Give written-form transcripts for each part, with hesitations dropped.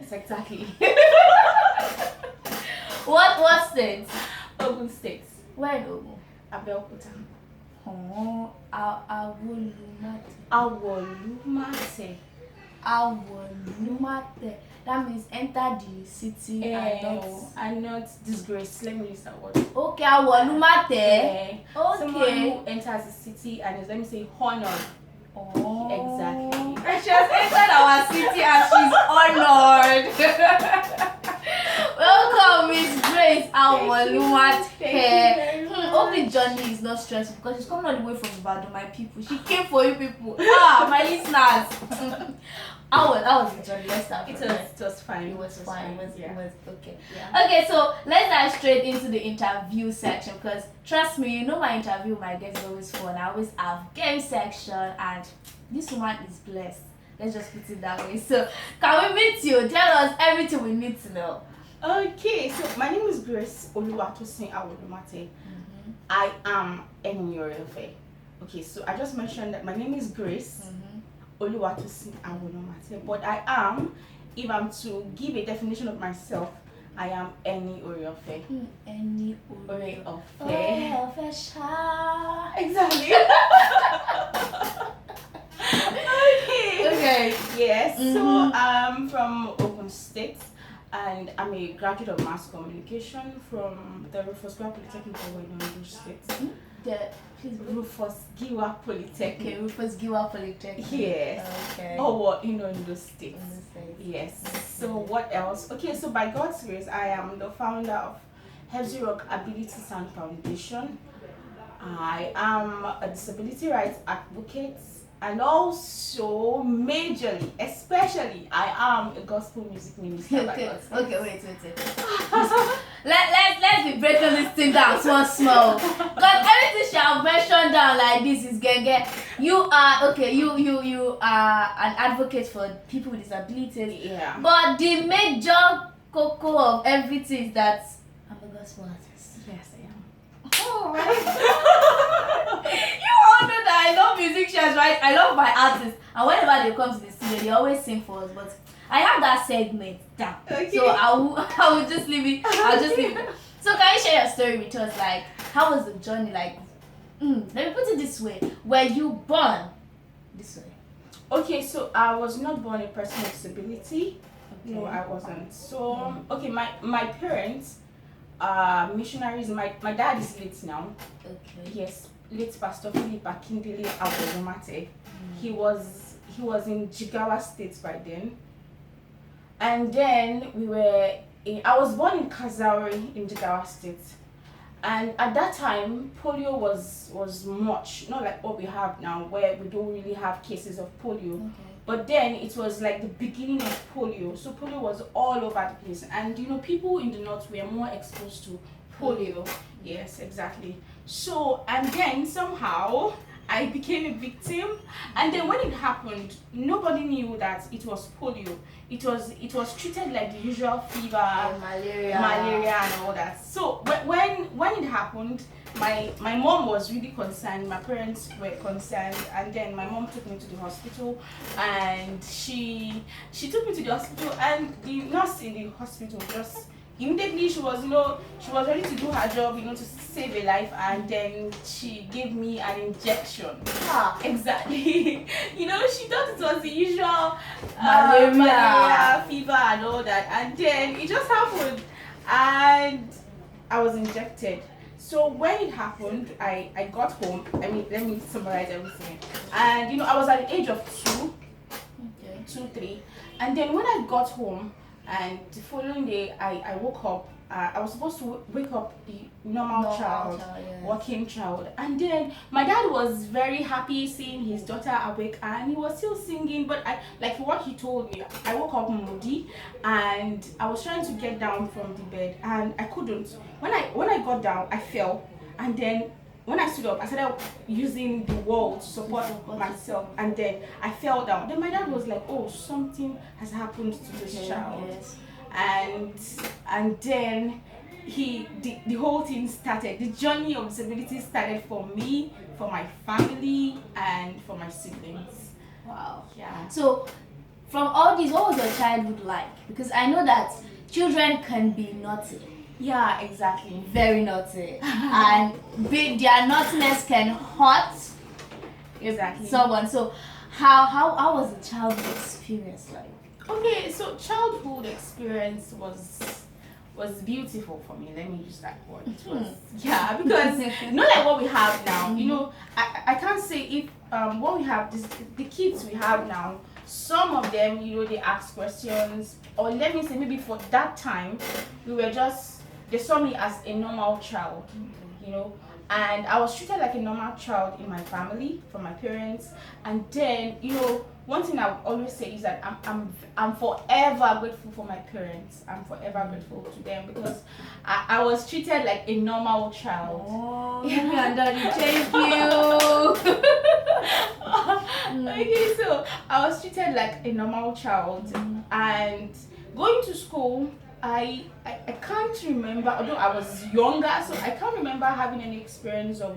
Yes, exactly. What state? Ogun State. Where in Ogun? Abeokuta. Oh, Awolumate. Awolumate. Awolumate. That means enter the city and not disgrace. Let me use that word. Okay, Awolumate. Yeah. Okay. Someone who enters the city and is, let me say, honored. Oh. Exactly. And she has entered our city and she's honored. Welcome, Miss Grace Awolumate. Hope the journey is not stressful because she's coming all the way from Ibadan, my people. She came for you people. My listeners. How was the journey? Let's start. It was fine. It was fine. It was okay. Yeah. Okay, so let's dive straight into the interview section because trust me, you know my interview with my guests is always fun. I always have game section and this woman is blessed. Let's just put it that way. So can we meet you? Tell us everything we need to know. Okay, so my name is Grace Oluwatosin Awolumate. I am Eniyorefe. Okay, so I just mentioned that my name is Grace Oluwatosin Awolumate, but I am, if I'm to give a definition of myself, I am Eniyorefe. Eniyorefe. Exactly. Okay. Yes. So I'm from Ogun State. And I'm a graduate of mass communication from the Rufus Giwa Polytechnic in Ondo State. Rufus Giwa Polytechnic. Okay, Rufus Giwa Polytechnic. Yes. Okay. In Ondo State. Yes. So what else? Okay, so by God's grace, I am the founder of Hebzi Rock Ability Sound Foundation. I am a disability rights advocate. And also, majorly, especially, I am a gospel music minister. Okay, wait. Let's be breaking this thing down small. Because everything she have mentioned down like this is genge. You are you are an advocate for people with disabilities. Yeah. But the major cocoa of everything is that I'm a gospel artist. Yes, I am. Oh, right. You all know that I love musicians, right? I love my artists, and whenever they come to the studio, they always sing for us. But I have that segment down, so I will just leave it. I'll just leave it. So can you share your story with us? Like, how was the journey? Like, let me put it this way: were you born this way? Okay, so I was not born a person with disability. Okay. No, I wasn't. So okay, my parents. Missionaries. My dad is late now. Okay. Yes, late Pastor Philip Akindele Awolumate. He was in Jigawa State by then. And then I was born in Kazauri in Jigawa State. And at that time, polio was much, not like what we have now, where we don't really have cases of polio. Okay. But then it was like the beginning of polio. So polio was all over the place. And people in the north were more exposed to polio. Yes, exactly. So, and then somehow I became a victim. And then when it happened, nobody knew that it was polio. It was treated like the usual fever, malaria and all that. So when it happened, my mom was really concerned, my parents were concerned, and then my mom took me to the hospital, and she took me to the hospital, and the nurse in the hospital just immediately she was ready to do her job, to save a life, and then she gave me an injection. Exactly. She thought it was the usual malaria, fever, and all that, and then it just happened, and I was injected. So when it happened, I got home. Let me summarize everything. And I was at the age of 3, and then when I got home, and the following day I woke up. I was supposed to wake up the normal child, walking child, and then my dad was very happy seeing his daughter awake, and he was still singing. But like what he told me, I woke up moody, and I was trying to get down from the bed, and I couldn't. When I got down, I fell, and then when I stood up, I started using the wall to support myself, and then I fell down. Then my dad was like, "Oh, something has happened to this child." Yes. And then the whole thing started. The journey of disability started for me, for my family, and for my siblings. Wow. Yeah. So from all these, what was your childhood like? Because I know that children can be naughty. Yeah, exactly. Very naughty. And their naughtiness can hurt someone. So how was the childhood experience like? Okay, so childhood experience was beautiful for me. Let me use that word. It was, yeah, because not like what we have now. You know, I can't say if what we have the kids we have now, some of them, you know, they ask questions, or let me say maybe for that time they saw me as a normal child, you know, and I was treated like a normal child in my family from my parents. And then, you know, one thing I would always say is that I'm forever grateful for my parents. I'm forever grateful to them because I was treated like a normal child. Oh, and Daddy, thank you. Okay, so I was treated like a normal child, and going to school, I can't remember, although I was younger, so I can't remember having any experience of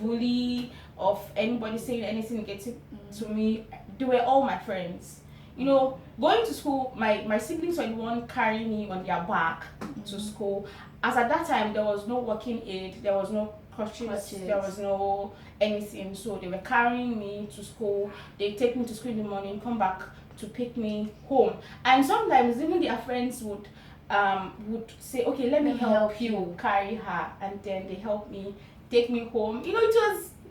bully, of anybody saying anything negative to me. They were all my friends. You know, going to school, my siblings were the one carrying me on their back to school. As at that time, there was no walking aid, there was no crutches, there was no anything. So they were carrying me to school. They take me to school in the morning, come back to pick me home. And sometimes even their friends would say, okay, let me help you carry her, and then they help me take me home. You know, it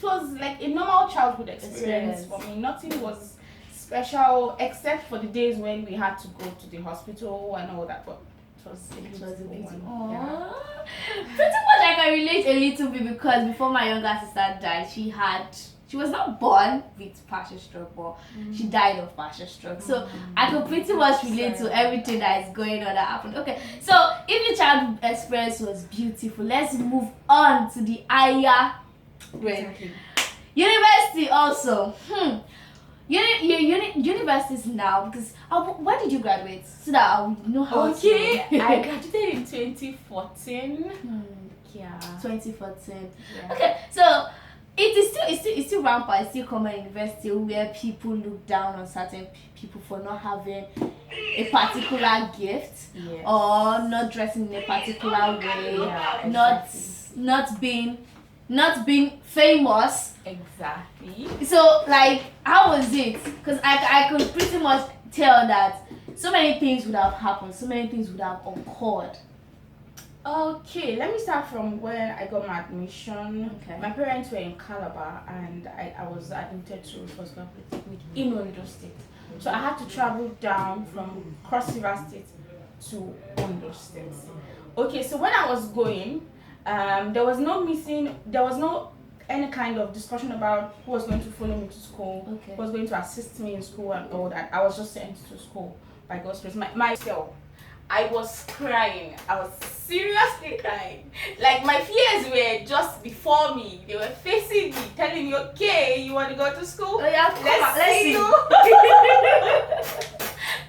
was like a normal childhood experience for me. Nothing was special except for the days when we had to go to the hospital and all that, but it was a beautiful one. Yeah. Pretty much I can relate a little bit because before my younger sister died, she was not born with partial stroke, but she died of partial stroke. So I could pretty much relate to everything that is going on that happened. Okay, so if your childhood experience was beautiful, let's move on to the higher grade. University also. Universities now, because when did you graduate? So that I'll know how I graduated in 2014. Yeah. 2014. Yeah. Okay, so it's still rampant. It's still common in university where people look down on certain people for not having a particular gift, or not dressing in a particular way, not being famous. Exactly. So like, how was it? Because I could pretty much tell that so many things would have happened, so many things would have occurred. Okay, let me start from when I got my admission. Okay. My parents were in Calabar, and I was admitted to First Class Polytechnic in Ondo State. So I had to travel down from Cross River State to Ondo State. Okay, so when I was going, there was no any kind of discussion about who was going to follow me to school, who was going to assist me in school and all that. I was just sent to school by God's grace. Myself, I was crying. I was seriously crying. Like, my fears were just before me. They were facing me, telling me, okay, you want to go to school? Oh, yeah, let's see you.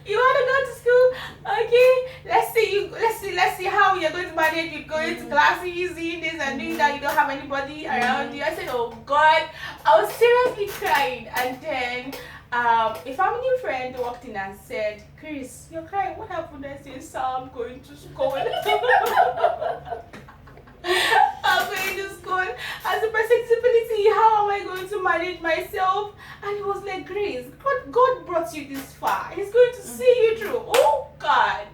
You want to go to school? Okay, let's see how you're going to manage with going to classes, doing this and doing that. You don't have anybody around you. I said, oh God, I was seriously crying. And then a family friend walked in and said, Chris, you're crying. What happened? I said, so I'm going to school. I'm going to school. As a person with disability, how am I going to manage myself? And he was like, Grace, God brought you this far. He's going to see you through. Oh God.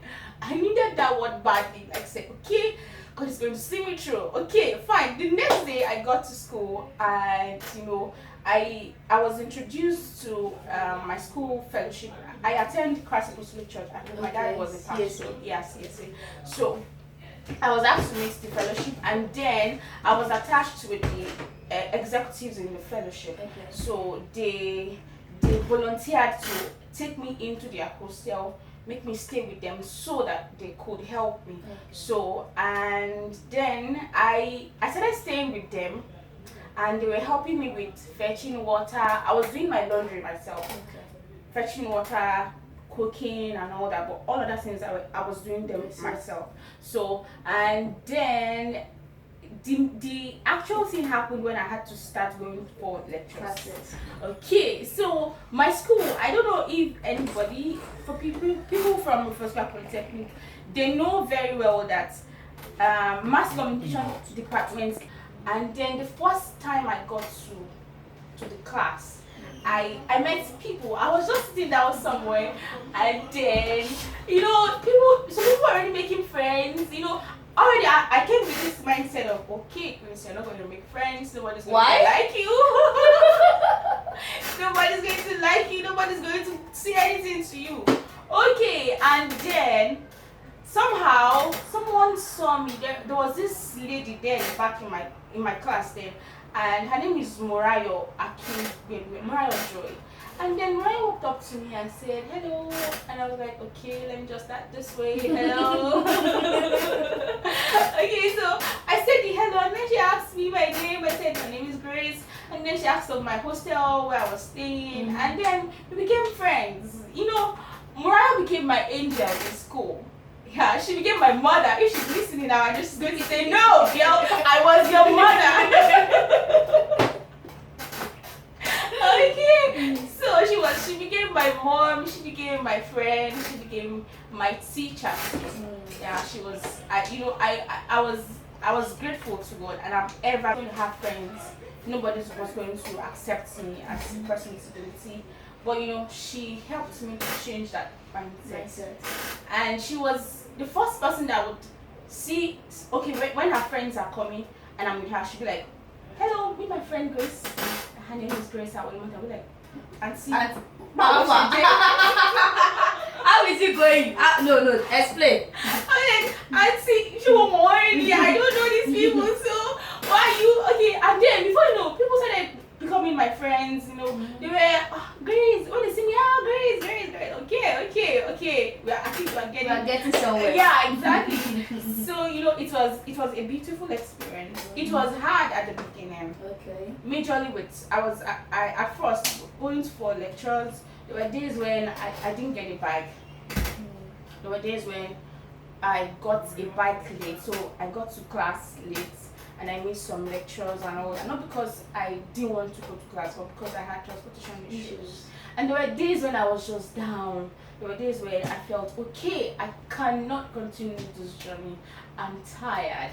I needed that word badly. Like, say, okay, God is going to see me through. Okay, fine. The next day I got to school, and you know, I was introduced to my school fellowship. I attend Christ Apostolic Church, and my dad was a pastor. Yes. So I was asked to meet the fellowship, and then I was attached with the executives in the fellowship. Okay. So they volunteered to take me into their hostel, make me stay with them so that they could help me. Okay. So, and then I started staying with them, and they were helping me with fetching water. I was doing my laundry myself. Okay. Fetching water, cooking and all that, but all other things I was doing them myself. So, and then the actual thing happened when I had to start going for lectures. Classes. Okay, so my school, I don't know if anybody, for people from First Class Polytechnic, they know very well that mass communication department. And then the first time I got to the class, I met people. I was just sitting down somewhere, and then some people are already making friends. Already I came with this mindset of, okay, Chris, you're not going to make friends. Nobody's going to like you. Nobody's going to like you. Nobody's going to say anything to you. Okay, and then somehow someone saw me. There was this lady there back in my class then, and her name is Morayo Joy. And then Morayo walked up to me and said, hello. And I was like, okay, let me just start this way. Hello. Okay, so I said the hello, and then she asked me my name. I said, my name is Grace. And then she asked of my hostel where I was staying. And then we became friends. Morayo became my angel in school. Yeah, she became my mother. If she's listening now, I'm just going to say, no, girl, I was your mother. Okay, so she became my mom, she became my friend, she became my teacher. Yeah, she was. I was grateful to God, and I'm ever going to have friends. Nobody was going to accept me as a person with disability, but she helped me to change that mindset. And she was the first person that would see. Okay, when her friends are coming and I'm with her, she'd be like, hello, meet my friend Grace. Her name is Grace. I will be like, Auntie. How is it going? No, explain. I'm like, Auntie, she won't already. I don't know these people, so why are you okay? And then before people started becoming my friends, they were Grace. When they see me, Grace. Okay. I think we are getting somewhere. Yeah, exactly. So it was a beautiful experience. It was hard at the beginning. Okay. Majorly I at first going for lectures. There were days when I didn't get a bike. There were days when I got a bike late, so I got to class late and I missed some lectures and all that. Not because I didn't want to go to class, but because I had transportation issues. And there were days when I was just down. There were days where I felt, okay, I cannot continue this journey. I'm tired.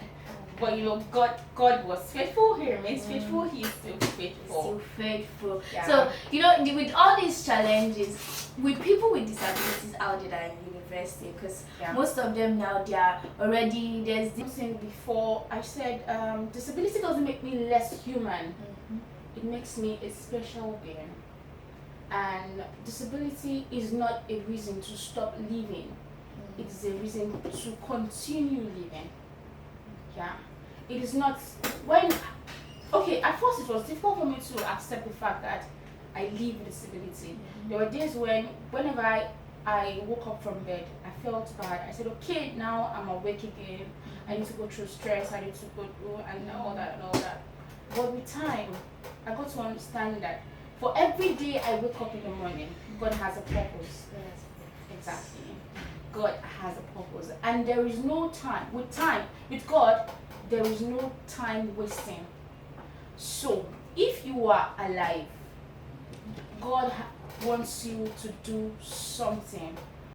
But God was faithful. He remains faithful. He is still faithful. Yeah. So with all these challenges, with people with disabilities out there in university, because most of them now they are already there's this thing before I said disability doesn't make me less human. It makes me a special being. And disability is not a reason to stop living. It's a reason to continue living. Yeah. It is not at first it was difficult for me to accept the fact that I live with disability. There were days whenever I woke up from bed, I felt bad. I said, okay, now I'm awake again. I need to go through stress, I need to go through and all that. But with time, I got to understand that for every day I wake up in the morning, God has a purpose. Yes. Exactly. God has a purpose. And there is no time. With God, there is no time wasting. So, if you are alive, God wants you to do something